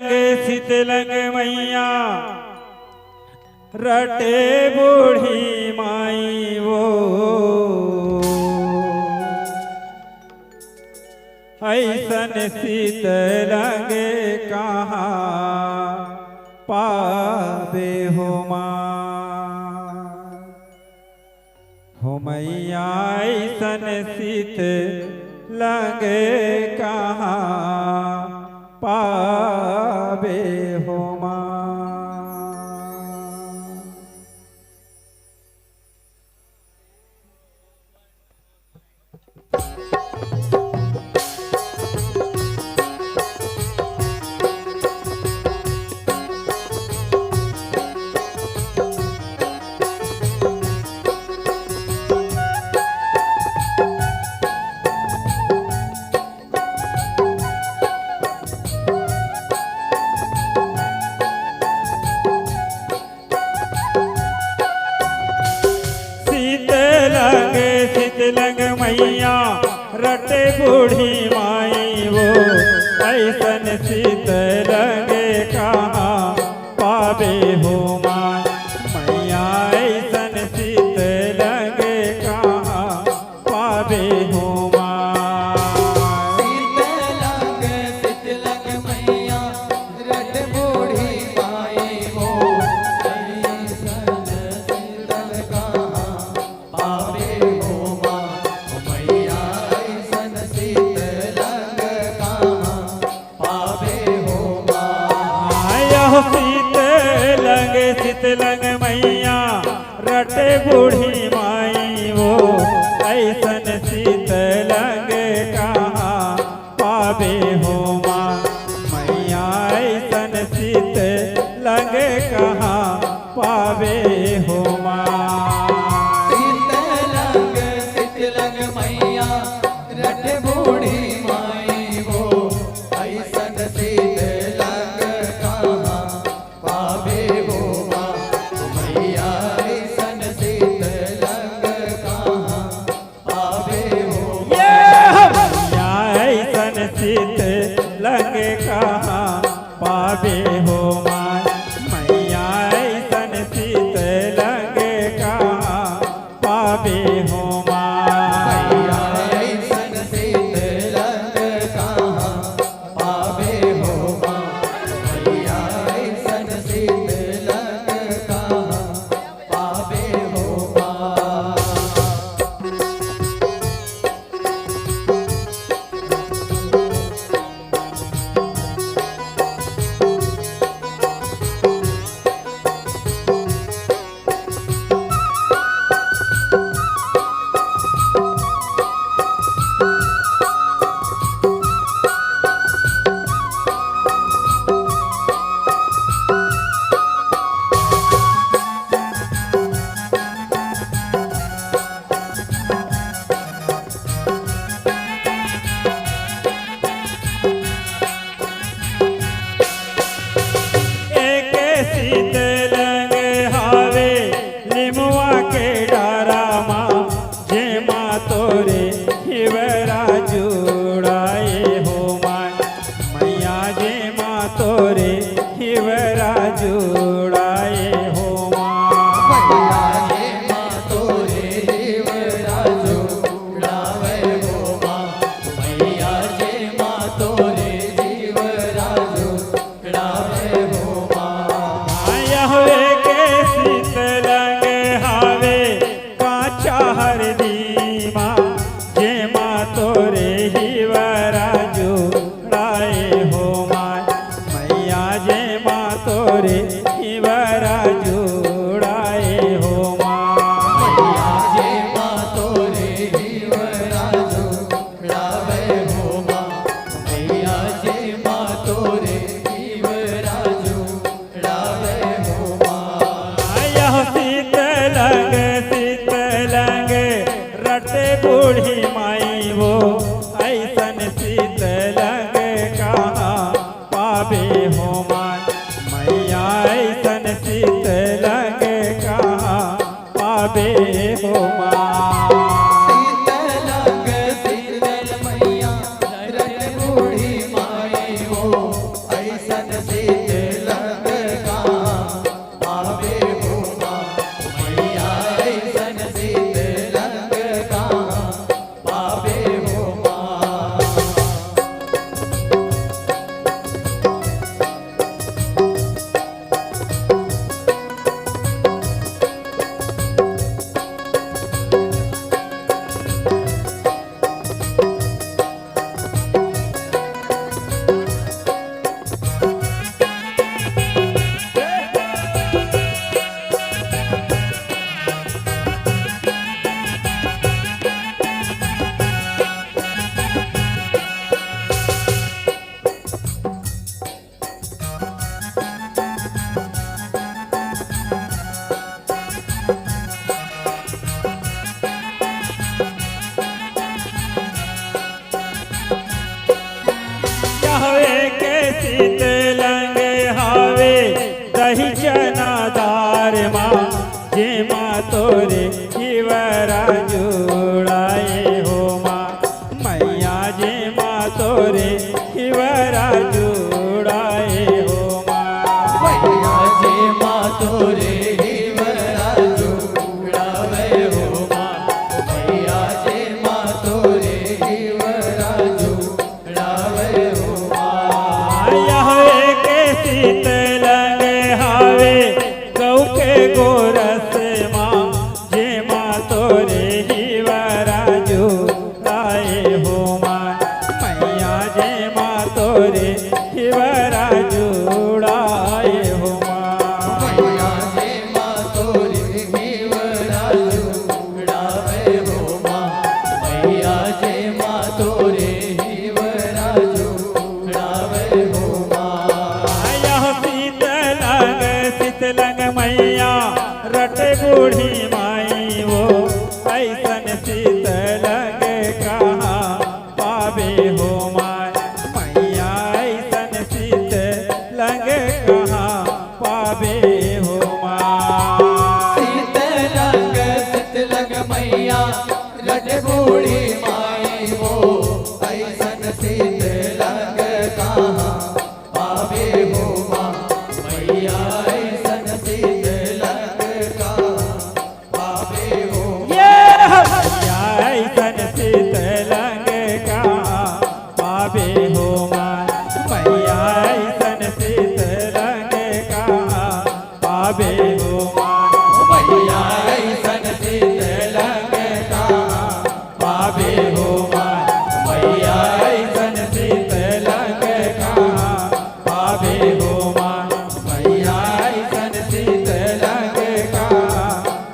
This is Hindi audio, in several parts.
शीतलंग मैया रटे बूढ़ी माई वो ऐसन शीतलंग कहाँ पावे हो मैया ऐसन शीतलंग कहाँ पावे हो शीतलंग मैया रटे बूढ़ी माई वो ऐसन शीतलंग कहाँ पावे हो मैया ऐसन शीतलंग कहाँ पावे हो शीतलंग मैया रटे बूढ़ी माई वो ऐसन शीतलंग कहाँ पावे हो मैया ऐसन शीतलंग कहाँ पावे हो शीतलंग मैया रटे बूढ़ी माई वो ऐसन शीतलंग कहाँ पावे हो मैया ऐसन शीतलंग कहाँ पावे हो मैया ऐसन शीतलंग कहाँ पावे हो मैया ऐसन शीतलंग कहाँ पावे हो मैया ऐसन शीतलंग कहाँ पावे हो मैया ऐसन शीतलंग कहाँ पावे हो शीतलंग हावे दही चना दार माँ जे माँ तोरे हिवरा जुड़ाए हो माँ मैया जे माँ तोरे हिवरा जुड़ाए हो माँ मैया जे माँ तोरे हिवरा जुड़ावे हो माँ मैया जे माँ तोरे हिवरा जुड़ावे हो माँ यहवे के शीतलंग हावे गौ के गोरस माँ जे माँ तोरे हिवरा जुड़ाए हो माँ मैया जे माँ तोरे हिवरा जुड़ाए हो माँ मैया जे माँ तोरे हिवरा जुड़ावे हो माँ मैया जे माँ तोरे हिवरा जुड़ावे हो माँ यह शीतलंग मैया रट बूढ़ी माई वो ऐसन शीतलंग कहाँ पावे हो माय मैया ऐसन शीतलंग कहाँ पावे हो माँ शीतलंग मैया रट बूढ़ी माई वो ऐसन शीतलंग कहाँ पावे हो माँ मैया ऐसन शीतलंग कहाँ पावे हो ये मैया ऐसन शीतलंग कहाँ पावे हो माय मैया ऐसन शीतलंग कहाँ पावे हो माय मैया ऐसन शीतलंग कहाँ पावे हो माय मैया ऐसन शीतलंग कहाँ पावे हो माय मैया ऐसन शीतलंग कहाँ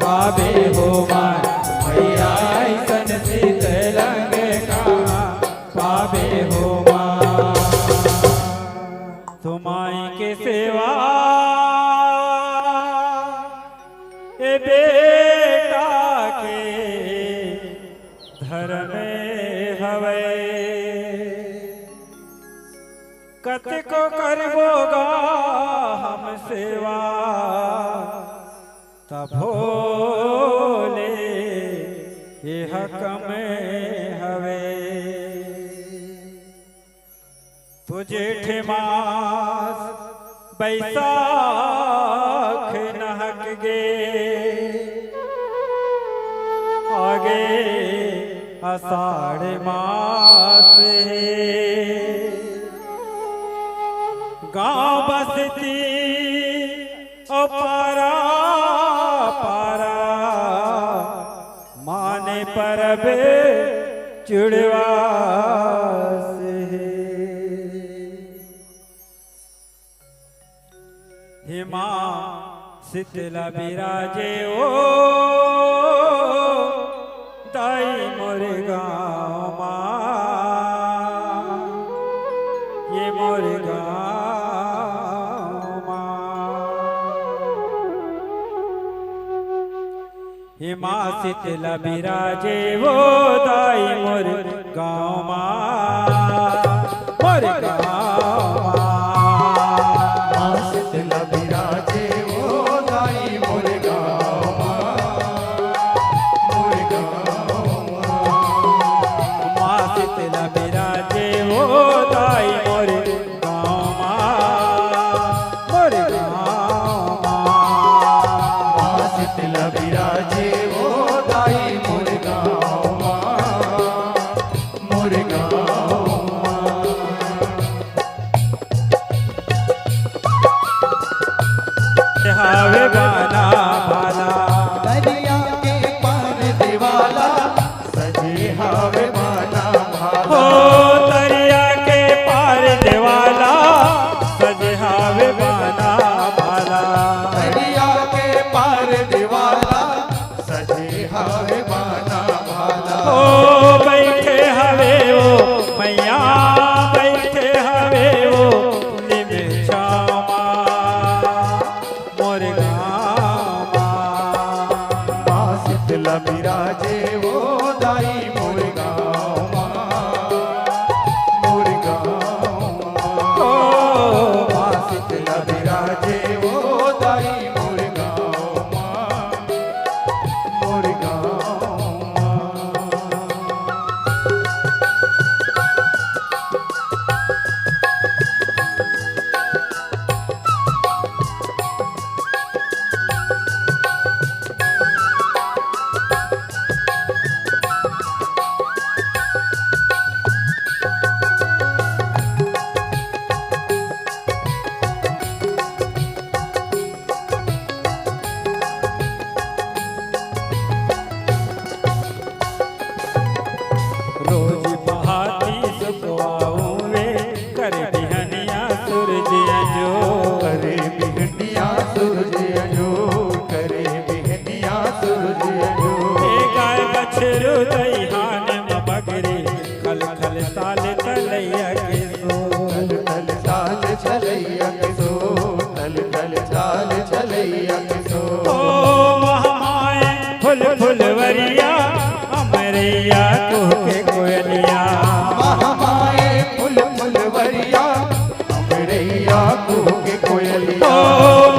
पावे हो माय मैया ऐसन शीतलंग कहाँ पावे हो माय तुमाई के सेवा ए बेटा के धर्म हवे कतिको करबोगा हम सेवा तब भोले ये हकम हवे तुझे ठेमास बैसाख नहक गे आगे आषाढ़ मास गांव बसती ओ पारा पारा माने परब चुड़वा हिमा शीतला बिराजे ओ दाई मोर गाँव ये मोर गाँव हिमा शीतला बिराजे वो दाई मोर गाँव मोर गाँव शीतला बिराजे वो दाई मोर गाँव मोर गाँव माँ शीतला बिराजे वो दाई मोर गाँव मोर गाँव शीतला बिराजे वो दाई मोर गाँव मोर गाँव कोयलिया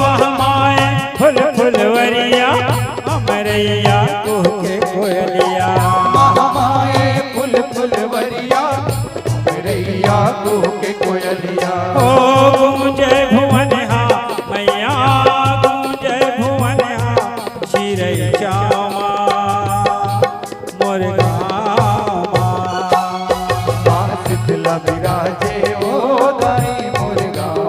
महामाए फुल फुलवरिया अमरैया कुहके कोयलिया महामाए फुल फुलवरिया अमरैया कुहके कोयलिया गूंजे भुवनहा मैया गूंजे भुवनहा चिरई चामा मोर गामा माँ शीतला विराजे वो दाई मोर गाँव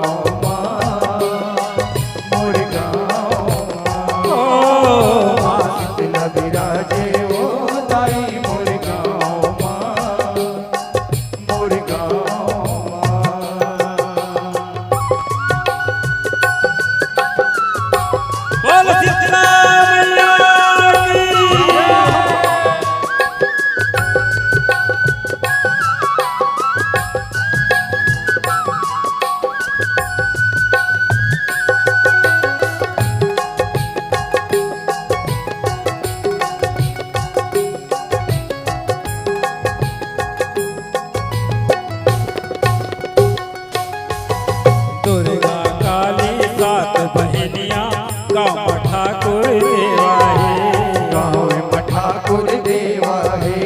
मोर गाँव माँ शीतला विराजे वो दाई मोर गाँव मोर गाँव बोल शीतला मैया दुर्गा काली सात बहनिया गाँव ठाकुर देवा है गाँव में ठाकुर देवा है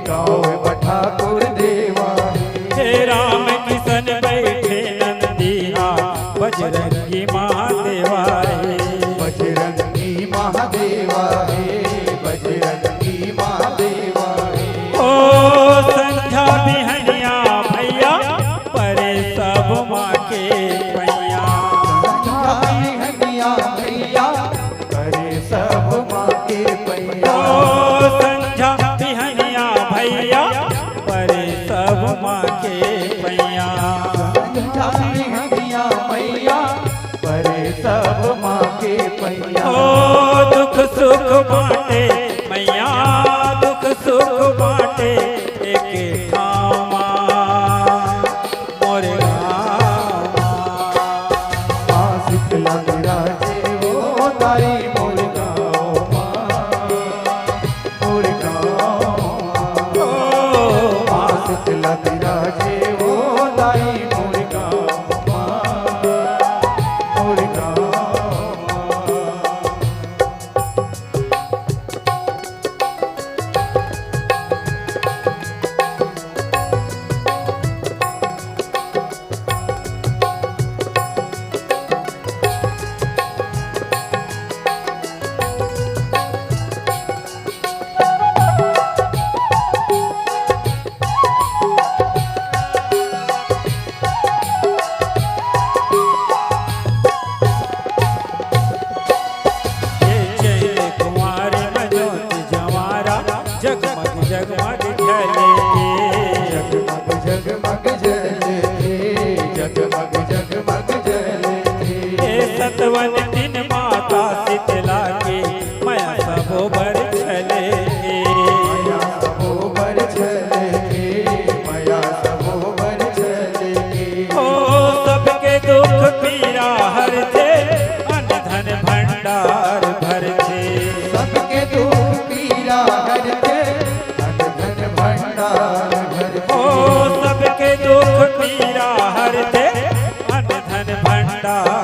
गाँव में ठाकुर देवा है हे राम किशन बैठे नंदिया बजरंगी महादेवा है बजरंगी महादेवा है बजरंगी महादेवा है ओ संध्या बिहनिया भैया परे सब माँ के पैया हनिया भैया करे सब माँ के पैया ओ संध्या बिहनिया भैया परे सब माँ के पैया हनिया भैया करे सब माँ के पैया ओ दुख सुख बाटे मैया दुख सुख बाटे एक ठामा मोर गामा माँ शीतला विराजे वो दाई मोर गाँव मोर गाँव माँ शीतला विराजे वो दाई मोर गाँव मोर गाँव ये चैत कुंवार में ज्योति जवारा जगमग जगमग झले जगमग जगमग जले जगमग जगमग जले ये सतवन दिन माता शीतला के माया सरोवर चले माया सरोवर चले माया सरोवर चले ओ सबके दुख पीरा हरते अन्न धन भंडार भरते सबके दुख पीरा हरते धन धन भंडार भरते ओ सबके दुख पीरा हरते अन्न धन भंडार